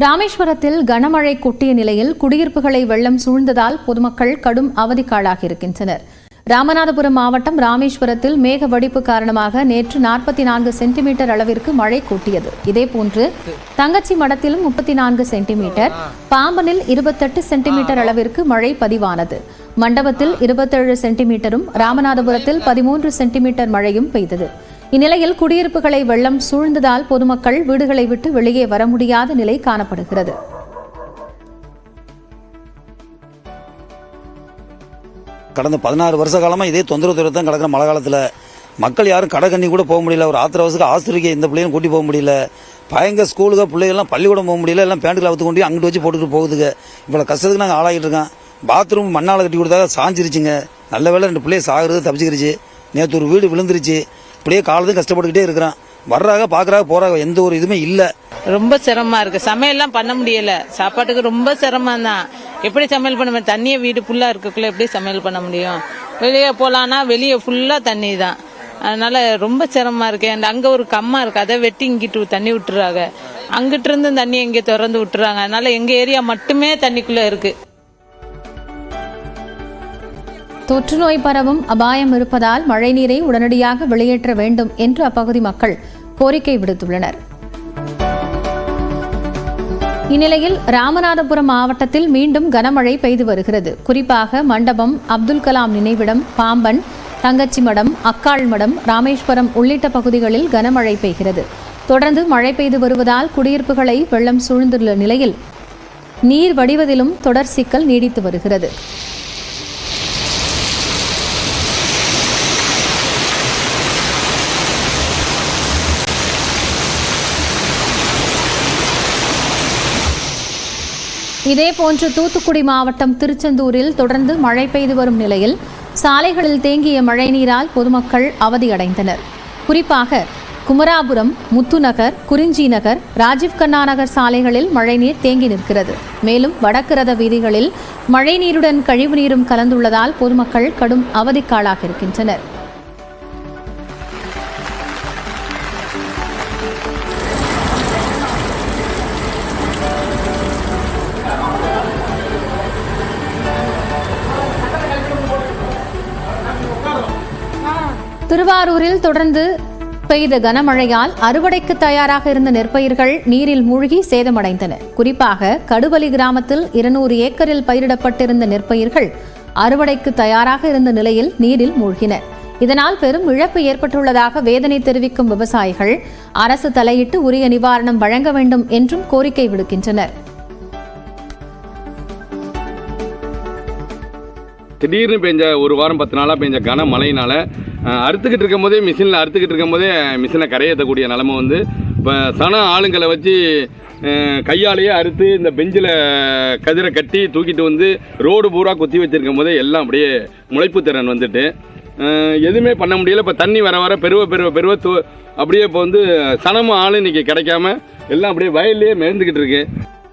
ராமேஸ்வரத்தில் கனமழை கொட்டிய நிலையில் குடியிருப்புகளை வெள்ளம் சூழ்ந்ததால் பொதுமக்கள் கடும் அவதிக்காளாகியிருக்கின்றனர். ராமநாதபுரம் மாவட்டம் ராமேஸ்வரத்தில் மேக வெடிப்பு காரணமாக நேற்று 44 சென்டிமீட்டர் அளவிற்கு மழை கொட்டியது. இதேபோன்று தங்கச்சி மடத்திலும் 34 சென்டிமீட்டர், பாம்பனில் 28 சென்டிமீட்டர் அளவிற்கு மழை பதிவானது. மண்டபத்தில் 27 சென்டிமீட்டரும், ராமநாதபுரத்தில் 13 சென்டிமீட்டர் மழையும் பெய்தது. இந்நிலையில் குடியிருப்புகளை வெள்ளம் சூழ்ந்ததால் பொதுமக்கள் வீடுகளை விட்டு வெளியே வர முடியாத நிலை காணப்படுகிறது. கடந்த 16 வருஷ காலமாக இதே தொந்தரவு தான் கிடக்கிற. மழை காலத்தில் மக்கள் யாரும் கடை கூட போக முடியல. ஒரு ஆத்திரவசத்துக்கு ஆஸ்திரிக்கு எந்த பிள்ளையும் கூட்டி போக முடியல. பயங்கர ஸ்கூலுக்கு பிள்ளைகள்லாம் பள்ளிக்கூடம் போக முடியல. எல்லாம் பேண்ட்டுக்கு அவுத்து கொண்டு அங்கிட்டு வச்சு போட்டுட்டு போகுதுங்க. இவ்வளோ கஷ்டத்துக்கு நாங்கள் ஆளாகிட்டு இருக்கோம். பாத்ரூம் மண்ணால் கட்டி கொடுத்தா சாஞ்சிருச்சுங்க. நல்ல வேலை 2 பிள்ளைய சாகுறது தப்பிச்சுக்கிருச்சு. நேற்று ஒரு வீடு விழுந்துருச்சு. இப்படியே காலத்துக்கு கஷ்டப்பட்டுக்கிட்டே இருக்கிறான். வர்றாங்க, பார்க்குறாங்க, போகிறாங்க, எந்த ஒரு இதுவுமே இல்லை. ரொம்ப சிரமமா இருக்கு. சமையல்லாம் பண்ண முடியல. சாப்பாட்டுக்கு ரொம்ப சிரமம் தான். எப்படி சமையல் பண்ண முடியும்? தண்ணியே வீடு ஃபுல்லா இருக்கக்குள்ள எப்படி சமையல் பண்ண முடியும்? வெளியே போலான்னா வெளியே ஃபுல்லா தண்ணி தான். அதனால ரொம்ப சிரமமா இருக்கு. அங்க ஒரு கம்மா இருக்கு, அதை வெட்டி இங்கிட்டு தண்ணி விட்டுறாங்க. அங்கிட்டு இருந்து தண்ணி எங்கே திறந்து விட்டுறாங்க. அதனால எங்க ஏரியா மட்டுமே தண்ணிக்குள்ள இருக்கு. தொற்றுநோய் பரவும் அபாயம் இருப்பதால் மழைநீரை உடனடியாக வெளியேற்ற வேண்டும் என்று அப்பகுதி மக்கள் கோரிக்கை விடுத்துள்ளனர். இந்நிலையில் ராமநாதபுரம் மாவட்டத்தில் மீண்டும் கனமழை பெய்து வருகிறது. குறிப்பாக மண்டபம், அப்துல் கலாம் நினைவிடம், பாம்பன், தங்கச்சி மடம், அக்காள் மடம், ராமேஸ்வரம் உள்ளிட்ட பகுதிகளில் கனமழை பெய்கிறது. தொடர்ந்து மழை பெய்து வருவதால் குடியிருப்புகளை வெள்ளம் சூழ்ந்துள்ள நிலையில் நீர் வடிவதிலும் தொடர் சிக்கல் நீடித்து வருகிறது. இதேபோன்று தூத்துக்குடி மாவட்டம் திருச்செந்தூரில் தொடர்ந்து மழை பெய்து வரும் நிலையில் சாலைகளில் தேங்கிய மழைநீரால் பொதுமக்கள் அவதியடைந்தனர். குறிப்பாக குமராபுரம், முத்துநகர், குறிஞ்சி நகர், ராஜீவ் கண்ணா நகர் சாலைகளில் மழைநீர் தேங்கி நிற்கிறது. மேலும் வடக்கு ரத வீதிகளில் மழைநீருடன் கழிவுநீரும் கலந்துள்ளதால் பொதுமக்கள் கடும் அவதிக்காளாகியிருக்கின்றனர். திருவாரூரில் தொடர்ந்து பெய்த கனமழையால் அறுவடைக்கு தயாராக இருந்த நெற்பயிர்கள் நீரில் மூழ்கி சேதமடைந்தன. குறிப்பாக கடுவலி கிராமத்தில் 200 ஏக்கரில் பயிரிடப்பட்டிருந்த நெற்பயிர்கள் அறுவடைக்கு தயாராக இருந்த நிலையில் நீரில் மூழ்கின. இதனால் பெரும் இழப்பு ஏற்பட்டுள்ளதாக வேதனை தெரிவிக்கும் விவசாயிகள் அரசு தலையிட்டு உரிய நிவாரணம் வழங்க வேண்டும் என்றும் கோரிக்கை விடுக்கின்றனர். திடீர்னு பெஞ்ச ஒரு வாரம் 10 நாளாக பெஞ்ச கனமழையினால அறுத்துக்கிட்டு இருக்கும் போதே மிஷினை கரையேற்றக்கூடிய நிலைமை வந்து இப்போ ஆளுங்களை வச்சு கையாலேயே அறுத்து இந்த பெஞ்சில் கதிரை கட்டி தூக்கிட்டு வந்து ரோடு பூரா குத்தி வச்சிருக்கும் போதே எல்லாம் அப்படியே முளைப்பு திறன் வந்துட்டு எதுவுமே பண்ண முடியல. இப்போ தண்ணி வர வர பெருவ அப்படியே இப்போ வந்து ஆள் இன்னைக்கு கிடைக்காம எல்லாம் அப்படியே வயல்லையே மிதந்துக்கிட்டு இருக்கு.